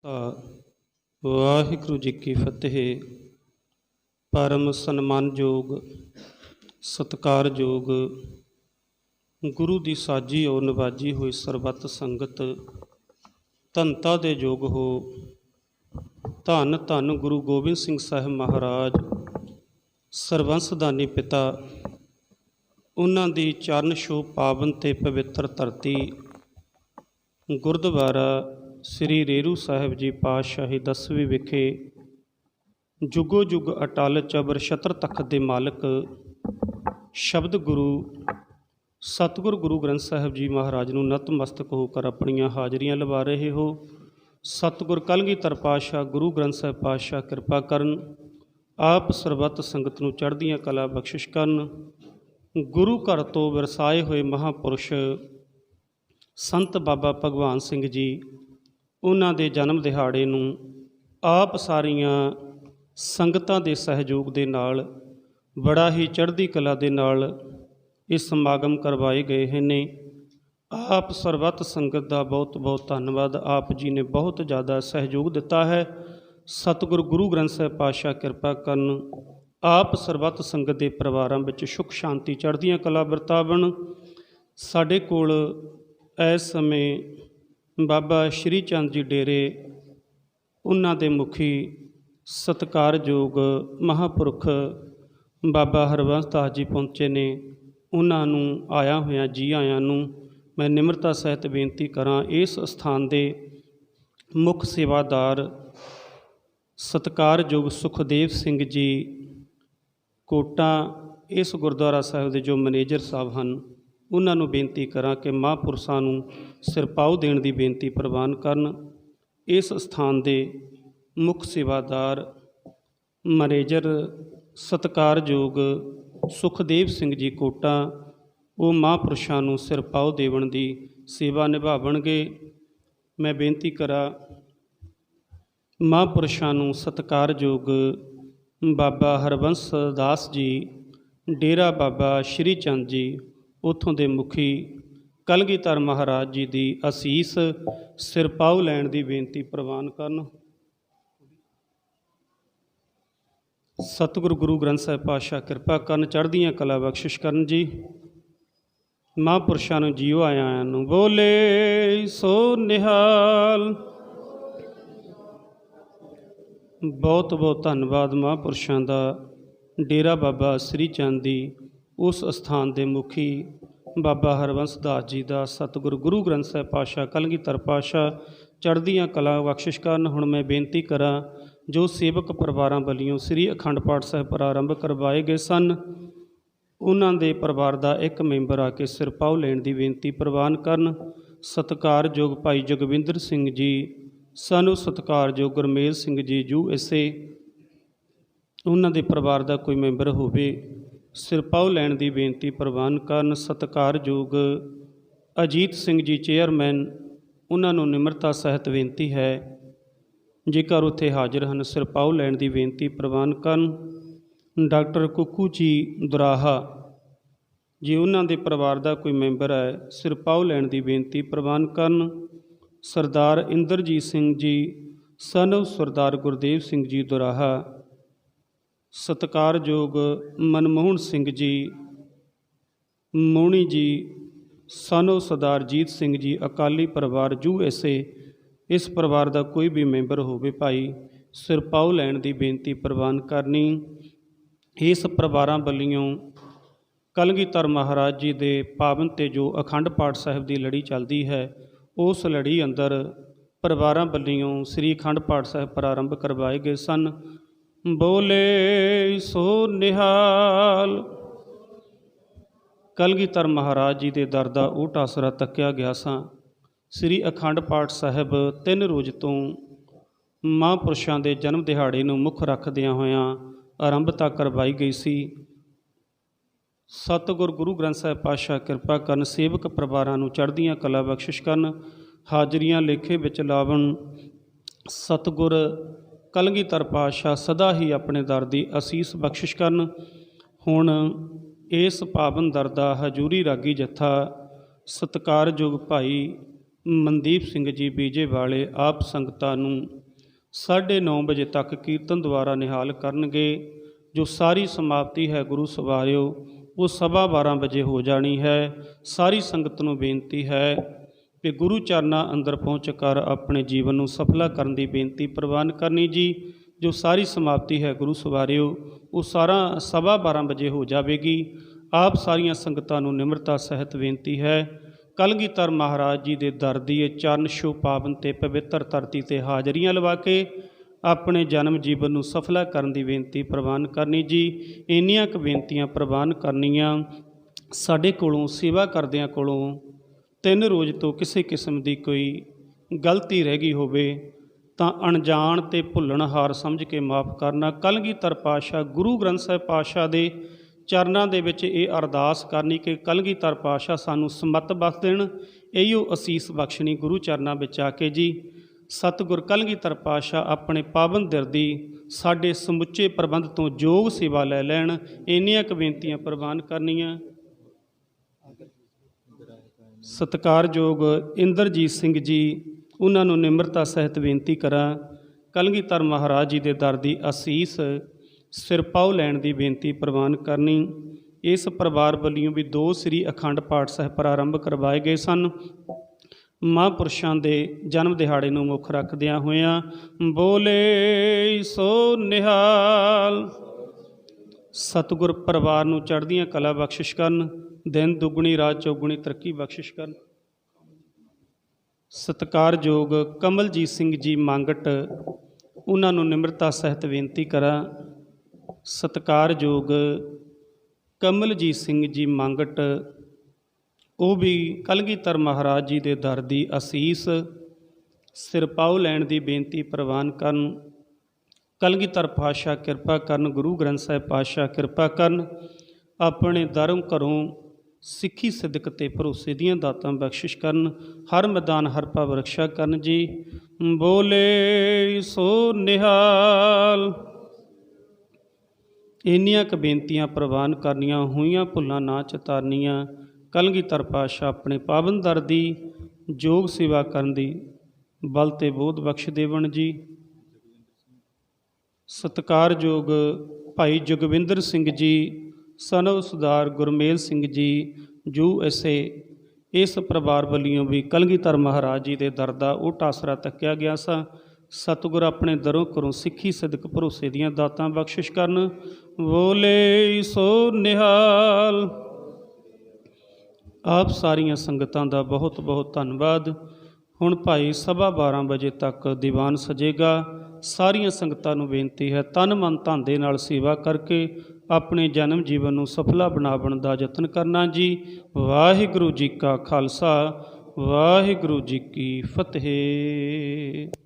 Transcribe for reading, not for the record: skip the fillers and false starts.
ਵਾਹਿਗੁਰੂ ਜੀ ਕੀ ਫਤਿਹ। ਪਰਮ ਸਨਮਾਨਯੋਗ ਸਤਿਕਾਰਯੋਗ ਗੁਰੂ ਦੀ ਸਾਜੀ ਔਰ ਨਿਵਾਜੀ ਹੋਈ ਸਰਬੱਤ ਸੰਗਤ, ਧੰਨਤਾ ਦੇ ਯੋਗ ਹੋ। ਧੰਨ ਧੰਨ ਗੁਰੂ ਗੋਬਿੰਦ ਸਿੰਘ ਸਾਹਿਬ ਮਹਾਰਾਜ ਸਰਬੰਸਦਾਨੀ ਪਿਤਾ, ਉਹਨਾਂ ਦੀ ਚਰਨ ਛੋਹ ਪਾਵਨ ਤੇ ਪਵਿੱਤਰ ਧਰਤੀ ਗੁਰਦੁਆਰਾ ਸ੍ਰੀ ਰੇਰੂ ਸਾਹਿਬ ਜੀ ਪਾਤਸ਼ਾਹੀ 10ਵੀਂ ਵਿਖੇ ਜੁਗੋ ਜੁਗ ਅਟਲ ਚਬਰ ਛਤਰ ਤਖਤ ਦੇ ਮਾਲਕ ਸ਼ਬਦ ਗੁਰੂ ਸਤਿਗੁਰ ਗੁਰੂ ਗ੍ਰੰਥ ਸਾਹਿਬ ਜੀ ਮਹਾਰਾਜ ਨੂੰ ਨਤਮਸਤਕ ਹੋ ਕਰ ਆਪਣੀਆਂ ਹਾਜ਼ਰੀਆਂ ਲਵਾ ਰਹੇ ਹੋ। ਸਤਿਗੁਰ ਕਲਗੀਧਰ ਪਾਤਸ਼ਾਹ ਗੁਰੂ ਗ੍ਰੰਥ ਸਾਹਿਬ ਪਾਤਸ਼ਾਹ ਕਿਰਪਾ ਕਰਨ, ਆਪ ਸਰਬੱਤ ਸੰਗਤ ਨੂੰ ਚੜ੍ਹਦੀਆਂ ਕਲਾ ਬਖਸ਼ਿਸ਼ ਕਰਨ। ਗੁਰੂ ਘਰ ਤੋਂ ਵਿਰਸਾਏ ਹੋਏ ਮਹਾਂਪੁਰਸ਼ ਸੰਤ ਬਾਬਾ ਭਗਵਾਨ ਸਿੰਘ ਜੀ, ਉਹਨਾਂ ਦੇ ਜਨਮ ਦਿਹਾੜੇ ਨੂੰ ਆਪ ਸਾਰੀਆਂ ਸੰਗਤਾਂ ਦੇ ਸਹਿਯੋਗ ਦੇ ਨਾਲ ਬੜਾ ਹੀ ਚੜ੍ਹਦੀ ਕਲਾ ਦੇ ਨਾਲ ਇਹ ਸਮਾਗਮ ਕਰਵਾਏ ਗਏ ਨੇ। ਆਪ ਸਰਬੱਤ ਸੰਗਤ ਦਾ ਬਹੁਤ ਬਹੁਤ ਧੰਨਵਾਦ। ਆਪ ਜੀ ਨੇ ਬਹੁਤ ਜ਼ਿਆਦਾ ਸਹਿਯੋਗ ਦਿੱਤਾ ਹੈ। ਸਤਿਗੁਰ ਗੁਰੂ ਗ੍ਰੰਥ ਸਾਹਿਬ ਪਾਤਸ਼ਾਹ ਕਿਰਪਾ ਕਰਨ, ਆਪ ਸਰਬੱਤ ਸੰਗਤ ਦੇ ਪਰਿਵਾਰਾਂ ਵਿੱਚ ਸੁੱਖ ਸ਼ਾਂਤੀ ਚੜ੍ਹਦੀਆਂ ਕਲਾ ਵਰਤਾਵਣ। ਸਾਡੇ ਕੋਲ ਇਸ ਸਮੇਂ ਬਾਬਾ ਸ਼੍ਰੀ ਚੰਦ ਜੀ ਡੇਰੇ, ਉਹਨਾਂ ਦੇ ਮੁਖੀ ਸਤਿਕਾਰਯੋਗ ਮਹਾਂਪੁਰਖ ਬਾਬਾ ਹਰਬੰਸ ਦਾਸ ਜੀ ਪਹੁੰਚੇ ਨੇ। ਉਹਨਾਂ ਨੂੰ ਆਇਆ ਹੋਇਆਂ ਜੀ ਆਇਆਂ ਨੂੰ ਮੈਂ ਨਿਮਰਤਾ ਸਹਿਤ ਬੇਨਤੀ ਕਰਾਂ। ਇਸ ਸਥਾਨ ਦੇ ਮੁੱਖ ਸੇਵਾਦਾਰ ਸਤਿਕਾਰਯੋਗ ਸੁਖਦੇਵ ਸਿੰਘ ਜੀ ਕੋਟਾ, ਇਸ ਗੁਰਦੁਆਰਾ ਸਾਹਿਬ ਦੇ ਜੋ ਮੈਨੇਜਰ ਸਾਹਿਬ ਹਨ, ਉਹਨਾਂ ਨੂੰ ਬੇਨਤੀ ਕਰਾਂ ਕਿ ਮਹਾਂਪੁਰਸ਼ਾਂ ਨੂੰ ਸਿਰਪਾਓ ਦੇਣ ਦੀ ਬੇਨਤੀ ਪ੍ਰਵਾਨ ਕਰਨ। ਇਸ ਸਥਾਨ ਦੇ ਮੁੱਖ ਸੇਵਾਦਾਰ ਮੈਨੇਜਰ ਸਤਿਕਾਰਯੋਗ ਸੁਖਦੇਵ ਸਿੰਘ ਜੀ ਕੋਟਾ, ਉਹ ਮਹਾਂਪੁਰਸ਼ਾਂ ਨੂੰ ਸਿਰਪਾਓ ਦੇਵਣ ਦੀ ਸੇਵਾ ਨਿਭਾਵਣਗੇ। ਮੈਂ ਬੇਨਤੀ ਕਰਾਂ ਮਹਾਂਪੁਰਸ਼ਾਂ ਨੂੰ ਸਤਿਕਾਰਯੋਗ ਬਾਬਾ ਹਰਬੰਸ ਦਾਸ ਜੀ ਡੇਰਾ ਬਾਬਾ ਸ਼੍ਰੀ ਚੰਦ ਜੀ, ਉੱਥੋਂ ਦੇ ਮੁਖੀ ਕਲਗੀਧਰ ਮਹਾਰਾਜ ਜੀ ਦੀ ਅਸੀਸ ਸਿਰਪਾਓ ਲੈਣ ਦੀ ਬੇਨਤੀ ਪ੍ਰਵਾਨ ਕਰਨ। ਸਤਿਗੁਰੂ ਗੁਰੂ ਗ੍ਰੰਥ ਸਾਹਿਬ ਪਾਤਸ਼ਾਹ ਕਿਰਪਾ ਕਰਨ, ਚੜ੍ਹਦੀਆਂ ਕਲਾ ਬਖਸ਼ਿਸ਼ ਕਰਨ ਜੀ। ਮਹਾਂਪੁਰਸ਼ਾਂ ਨੂੰ ਜੀਓ ਆਇਆਂ ਨੂੰ ਬੋਲੇ ਸੋ ਨਿਹਾਲ। ਬਹੁਤ ਬਹੁਤ ਧੰਨਵਾਦ ਮਹਾਂਪੁਰਸ਼ਾਂ ਦਾ। ਡੇਰਾ ਬਾਬਾ ਸ਼੍ਰੀ ਚੰਦ ਦੀ ਉਸ ਸਥਾਨ ਦੇ ਮੁਖੀ ਬਾਬਾ ਹਰਬੰਸ ਦਾਸ ਜੀ ਦਾ, ਸਤਿਗੁਰੂ ਗੁਰੂ ਗ੍ਰੰਥ ਸਾਹਿਬ ਪਾਤਸ਼ਾਹ ਕਲਗੀਧਰ ਪਾਤਸ਼ਾਹ ਚੜ੍ਹਦੀਆਂ ਕਲਾ ਬਖਸ਼ਿਸ਼ ਕਰਨ। ਹੁਣ ਮੈਂ ਬੇਨਤੀ ਕਰਾਂ, ਜੋ ਸੇਵਕ ਪਰਿਵਾਰਾਂ ਵੱਲੋਂ ਸ੍ਰੀ ਅਖੰਡ ਪਾਠ ਸਾਹਿਬ ਪ੍ਰਾਰੰਭ ਕਰਵਾਏ ਗਏ ਸਨ, ਉਹਨਾਂ ਦੇ ਪਰਿਵਾਰ ਦਾ ਇੱਕ ਮੈਂਬਰ ਆ ਕੇ ਸਿਰਪਾਓ ਲੈਣ ਦੀ ਬੇਨਤੀ ਪ੍ਰਵਾਨ ਕਰਨ। ਸਤਿਕਾਰਯੋਗ ਭਾਈ ਜਗਵਿੰਦਰ ਸਿੰਘ ਜੀ, ਸਾਨੂੰ ਸਤਿਕਾਰਯੋਗ ਗੁਰਮੇਲ ਸਿੰਘ ਜੀ USA, ਉਹਨਾਂ ਦੇ ਪਰਿਵਾਰ ਦਾ ਕੋਈ ਮੈਂਬਰ ਹੋਵੇ, ਸਿਰਪਾਓ ਲੈਣ ਦੀ ਬੇਨਤੀ ਪ੍ਰਵਾਨ ਕਰਨ। ਸਤਿਕਾਰਯੋਗ ਅਜੀਤ ਸਿੰਘ ਜੀ ਚੇਅਰਮੈਨ, ਉਹਨਾਂ ਨੂੰ ਨਿਮਰਤਾ ਸਹਿਤ ਬੇਨਤੀ ਹੈ, ਜੇਕਰ ਉੱਥੇ ਹਾਜ਼ਰ ਹਨ, ਸਿਰਪਾਓ ਲੈਣ ਦੀ ਬੇਨਤੀ ਪ੍ਰਵਾਨ ਕਰਨ। ਡਾਕਟਰ ਕੁੱਕੂ ਜੀ ਦੁਰਾਹਾ, ਜੇ ਉਹਨਾਂ ਦੇ ਪਰਿਵਾਰ ਦਾ ਕੋਈ ਮੈਂਬਰ ਹੈ, ਸਿਰਪਾਓ ਲੈਣ ਦੀ ਬੇਨਤੀ ਪ੍ਰਵਾਨ ਕਰਨ। ਸਰਦਾਰ ਇੰਦਰਜੀਤ ਸਿੰਘ ਜੀ ਸਨ ਸਰਦਾਰ ਗੁਰਦੇਵ ਸਿੰਘ ਜੀ ਦੁਰਾਹਾ। ਸਤਿਕਾਰਯੋਗ ਮਨਮੋਹਨ ਸਿੰਘ ਜੀ ਮੋਹਣੀ ਜੀ ਸਨ ਸਰਦਾਰ ਜੀਤ ਸਿੰਘ ਜੀ ਅਕਾਲੀ ਪਰਿਵਾਰ USA, ਇਸ ਪਰਿਵਾਰ ਦਾ ਕੋਈ ਵੀ ਮੈਂਬਰ ਹੋਵੇ ਭਾਈ, ਸਿਰਪਾਓ ਲੈਣ ਦੀ ਬੇਨਤੀ ਪ੍ਰਵਾਨ ਕਰਨੀ। ਇਸ ਪਰਿਵਾਰਾਂ ਵੱਲੋਂ ਕਲਗੀਧਰ ਮਹਾਰਾਜ ਜੀ ਦੇ ਪਾਵਨ ਤੇ ਜੋ ਅਖੰਡ ਪਾਠ ਸਾਹਿਬ ਦੀ ਲੜੀ ਚੱਲਦੀ ਹੈ, ਉਸ ਲੜੀ ਅੰਦਰ ਪਰਿਵਾਰਾਂ ਵੱਲੋਂ ਸ੍ਰੀ ਅਖੰਡ ਪਾਠ ਸਾਹਿਬ ਪ੍ਰਾਰੰਭ ਕਰਵਾਏ ਗਏ ਸਨ। ਬੋਲੇ ਸੋ ਨਿਹਾਲ। ਕਲਗੀਧਰ ਮਹਾਰਾਜ ਜੀ ਦੇ ਦਰ ਦਾ ਓਟ ਆਸਰਾ ਤੱਕਿਆ ਗਿਆ ਸਾਂ। ਸ੍ਰੀ ਅਖੰਡ ਪਾਠ ਸਾਹਿਬ 3 ਰੋਜ਼ ਤੋਂ ਮਹਾਂਪੁਰਸ਼ਾਂ ਦੇ ਜਨਮ ਦਿਹਾੜੇ ਨੂੰ ਮੁੱਖ ਰੱਖਦਿਆਂ ਹੋਇਆਂ ਆਰੰਭਤਾ ਕਰਵਾਈ ਗਈ ਸੀ। ਸਤਿਗੁਰ ਗੁਰੂ ਗ੍ਰੰਥ ਸਾਹਿਬ ਪਾਤਸ਼ਾਹ ਕਿਰਪਾ ਕਰਨ, ਸੇਵਕ ਪਰਿਵਾਰਾਂ ਨੂੰ ਚੜ੍ਹਦੀਆਂ ਕਲਾ ਬਖਸ਼ਿਸ਼ ਕਰਨ, ਹਾਜ਼ਰੀਆਂ ਲੇਖੇ ਵਿੱਚ ਲਾਵਣ। ਸਤਿਗੁਰ ਕਲਗੀਧਰ ਪਾਤਸ਼ਾਹ ਸਦਾ ਹੀ ਆਪਣੇ ਦਰ ਦੀ ਅਸੀਸ ਬਖਸ਼ਿਸ਼ ਕਰਨ। ਹੁਣ ਇਸ ਪਾਵਨ ਦਰ ਦਾ ਹਜ਼ੂਰੀ ਰਾਗੀ ਜੱਥਾ ਸਤਿਕਾਰਯੋਗ ਭਾਈ ਮਨਦੀਪ ਸਿੰਘ ਜੀ ਬੀਜੇ ਵਾਲੇ ਆਪ ਸੰਗਤਾਂ ਨੂੰ 9:30 ਵਜੇ ਤੱਕ ਕੀਰਤਨ ਦੁਆਰਾ ਨਿਹਾਲ ਕਰਨਗੇ। ਜੋ ਸਾਰੀ ਸਮਾਪਤੀ ਹੈ ਗੁਰੂ ਸਵਾਰਿਓ ਉਹ 12:15 ਵਜੇ ਹੋ ਜਾਣੀ ਹੈ। ਸਾਰੀ ਸੰਗਤ ਨੂੰ ਬੇਨਤੀ ਹੈ ਕਿ ਗੁਰੂ ਚਰਨਾਂ ਅੰਦਰ ਪਹੁੰਚ ਕਰ ਆਪਣੇ ਜੀਵਨ ਨੂੰ ਸਫਲਾ ਕਰਨ ਦੀ ਬੇਨਤੀ ਪ੍ਰਵਾਨ ਕਰਨੀ ਜੀ। ਜੋ ਸਾਰੀ ਸਮਾਪਤੀ ਹੈ ਗੁਰੂ ਸਵਾਰਿਓ ਉਹ ਸਾਰਾ 12:15 ਵਜੇ ਹੋ ਜਾਵੇਗੀ। ਆਪ ਸਾਰੀਆਂ ਸੰਗਤਾਂ ਨੂੰ ਨਿਮਰਤਾ ਸਹਿਤ ਬੇਨਤੀ ਹੈ, ਕਲਗੀਧਰ ਮਹਾਰਾਜ ਜੀ ਦੇ ਦਰ ਦੀ ਇਹ ਚਰਨ ਛੋਹ ਪਾਵਨ ਤੇ ਪਵਿੱਤਰ ਧਰਤੀ ਤੇ ਹਾਜ਼ਰੀਆਂ ਲਵਾ ਕੇ ਆਪਣੇ ਜਨਮ ਜੀਵਨ ਨੂੰ ਸਫਲਾ ਕਰਨ ਦੀ ਬੇਨਤੀ ਪ੍ਰਵਾਨ ਕਰਨੀ ਜੀ। ਇੰਨੀਆਂ ਕੁ ਬੇਨਤੀਆਂ ਪ੍ਰਵਾਨ ਕਰਨੀਆਂ। ਸਾਡੇ ਕੋਲੋਂ ਸੇਵਾ ਕਰਦਿਆਂ ਕੋਲੋਂ 3 ਰੋਜ਼ ਤੋਂ ਕਿਸੇ ਕਿਸਮ ਦੀ ਕੋਈ ਗਲਤੀ ਰਹਿ ਗਈ ਹੋਵੇ ਤਾਂ ਅਣਜਾਣ ਤੇ ਭੁੱਲਣਹਾਰ ਸਮਝ ਕੇ ਮਾਫ ਕਰਨਾ। ਕਲਗੀਧਰ ਪਾਤਸ਼ਾਹ ਗੁਰੂ ਗ੍ਰੰਥ ਸਾਹਿਬ ਪਾਤਸ਼ਾਹ ਦੇ ਚਰਨਾਂ ਦੇ ਵਿੱਚ ਇਹ ਅਰਦਾਸ ਕਰਨੀ ਕਿ ਕਲਗੀਧਰ ਪਾਤਸ਼ਾਹ ਸਾਨੂੰ ਸਮੱਤ ਬਖਸ਼ ਦੇਣ। ਇਹੀਓ ਅਸੀਸ ਬਖਸ਼ਣੀ ਗੁਰੂ ਚਰਨਾਂ ਵਿੱਚ ਆ ਕੇ ਜੀ। ਸਤਿਗੁਰ ਕਲਗੀਧਰ ਪਾਤਸ਼ਾਹ ਆਪਣੇ ਪਾਵਨ ਦਿਲ ਦੀ ਸਾਡੇ ਸਮੁੱਚੇ ਪ੍ਰਬੰਧ ਤੋਂ ਯੋਗ ਸੇਵਾ ਲੈ ਲੈਣ। ਇੰਨੀਆਂ ਕੁ ਬੇਨਤੀਆਂ ਪ੍ਰਵਾਨ ਕਰਨੀਆਂ। ਸਤਿਕਾਰਯੋਗ ਇੰਦਰਜੀਤ ਸਿੰਘ ਜੀ, ਉਹਨਾਂ ਨੂੰ ਨਿਮਰਤਾ ਸਹਿਤ ਬੇਨਤੀ ਕਰਾਂ ਕਲਗੀਧਰ ਮਹਾਰਾਜ ਜੀ ਦੇ ਦਰ ਦੀ ਅਸੀਸ ਸਿਰਪਾਓ ਲੈਣ ਦੀ ਬੇਨਤੀ ਪ੍ਰਵਾਨ ਕਰਨੀ। ਇਸ ਪਰਿਵਾਰ ਵੱਲੋਂ ਵੀ 2 ਸ੍ਰੀ ਅਖੰਡ ਪਾਠ ਸਾਹਿਬ ਪ੍ਰਾਰੰਭ ਕਰਵਾਏ ਗਏ ਸਨ। ਮਹਾਂਪੁਰਸ਼ਾਂ ਦੇ ਜਨਮ ਦਿਹਾੜੇ ਨੂੰ ਮੁੱਖ ਰੱਖਦਿਆਂ ਹੋਇਆਂ ਬੋਲੇ ਸੋ ਨਿਹਾਲ। ਸਤਿਗੁਰ ਪਰਿਵਾਰ ਨੂੰ ਚੜ੍ਹਦੀਆਂ ਕਲਾ ਬਖਸ਼ਿਸ਼ ਕਰਨ, ਦਿਨ ਦੁੱਗਣੀ ਰਾਤ ਚੌਗੁਣੀ ਤਰੱਕੀ ਬਖਸ਼ਿਸ਼ ਕਰਨ। ਸਤਿਕਾਰਯੋਗ ਕਮਲਜੀਤ ਸਿੰਘ ਜੀ ਮੰਗਟ, ਉਹਨਾਂ ਨੂੰ ਨਿਮਰਤਾ ਸਹਿਤ ਬੇਨਤੀ ਕਰਾਂ। ਸਤਿਕਾਰਯੋਗ ਕਮਲਜੀਤ ਸਿੰਘ ਜੀ ਮੰਗਟ, ਉਹ ਵੀ ਕਲਗੀਧਰ ਮਹਾਰਾਜ ਜੀ ਦੇ ਦਰ ਦੀ ਅਸੀਸ ਸਿਰਪਾਓ ਲੈਣ ਦੀ ਬੇਨਤੀ ਪ੍ਰਵਾਨ ਕਰਨ। ਕਲਗੀਧਰ ਪਾਤਸ਼ਾਹ ਕਿਰਪਾ ਕਰਨ, ਗੁਰੂ ਗ੍ਰੰਥ ਸਾਹਿਬ ਪਾਤਸ਼ਾਹ ਕਿਰਪਾ ਕਰਨ, ਆਪਣੇ ਦਰੋਂ ਘਰੋਂ ਸਿੱਖੀ ਸਿਦਕ ਤੇ ਭਰੋਸੇ ਦੀਆਂ ਦਾਤਾਂ ਬਖਸ਼ਿਸ਼ ਕਰਨ, ਹਰ ਮੈਦਾਨ ਹਰ ਭਾਵ ਰਕਸ਼ਾ ਕਰਨ ਜੀ। ਬੋਲੇ ਸੋ ਨਿਹਾਲ। ਇੰਨੀਆਂ ਕੁ ਬੇਨਤੀਆਂ ਪ੍ਰਵਾਨ ਕਰਨੀਆਂ। ਹੋਈਆਂ ਭੁੱਲਾਂ ਨਾ ਚਿਤਾਰਨੀਆਂ। ਕਲਗੀਧਰ ਪਾਤਸ਼ਾਹ ਆਪਣੇ ਪਾਵਨ ਦਰ ਦੀ ਯੋਗ ਸੇਵਾ ਕਰਨ ਦੀ ਬਲ ਤੇ ਬੋਧ ਬਖਸ਼ ਦੇਵਣ ਜੀ। ਸਤਿਕਾਰਯੋਗ ਭਾਈ ਜਗਵਿੰਦਰ ਸਿੰਘ ਜੀ, ਸਨਵ ਸਰਦਾਰ ਗੁਰਮੇਲ ਸਿੰਘ ਜੀ USA, ਇਸ ਪਰਿਵਾਰ ਵੱਲੋਂ ਵੀ ਕਲਗੀਧਰ ਮਹਾਰਾਜ ਜੀ ਦੇ ਦਰ ਦਾ ਓਟ ਆਸਰਾ ਤੱਕਿਆ ਗਿਆ ਸਾ। ਸਤਿਗੁਰ ਆਪਣੇ ਦਰੋਂ ਘਰੋਂ ਸਿੱਖੀ ਸਿਦਕ ਭਰੋਸੇ ਦੀਆਂ ਦਾਤਾਂ ਬਖਸ਼ਿਸ਼ ਕਰਨ। ਬੋਲੇ ਸੋ ਨਿਹਾਲ। ਆਪ ਸਾਰੀਆਂ ਸੰਗਤਾਂ ਦਾ ਬਹੁਤ ਬਹੁਤ ਧੰਨਵਾਦ। ਹੁਣ ਭਾਈ 12:15 ਵਜੇ ਤੱਕ ਦੀਵਾਨ ਸਜੇਗਾ। ਸਾਰੀਆਂ ਸੰਗਤਾਂ ਨੂੰ ਬੇਨਤੀ ਹੈ ਤਨ ਮਨ ਧਨ ਦੇ ਨਾਲ ਸੇਵਾ ਕਰਕੇ ਆਪਣੇ ਜਨਮ ਜੀਵਨ ਨੂੰ ਸਫਲਾ ਬਣਾਉਣ ਦਾ ਯਤਨ ਕਰਨਾ ਜੀ। ਵਾਹਿਗੁਰੂ ਜੀ ਕਾ ਖਾਲਸਾ, ਵਾਹਿਗੁਰੂ ਜੀ ਕੀ ਫਤਿਹ।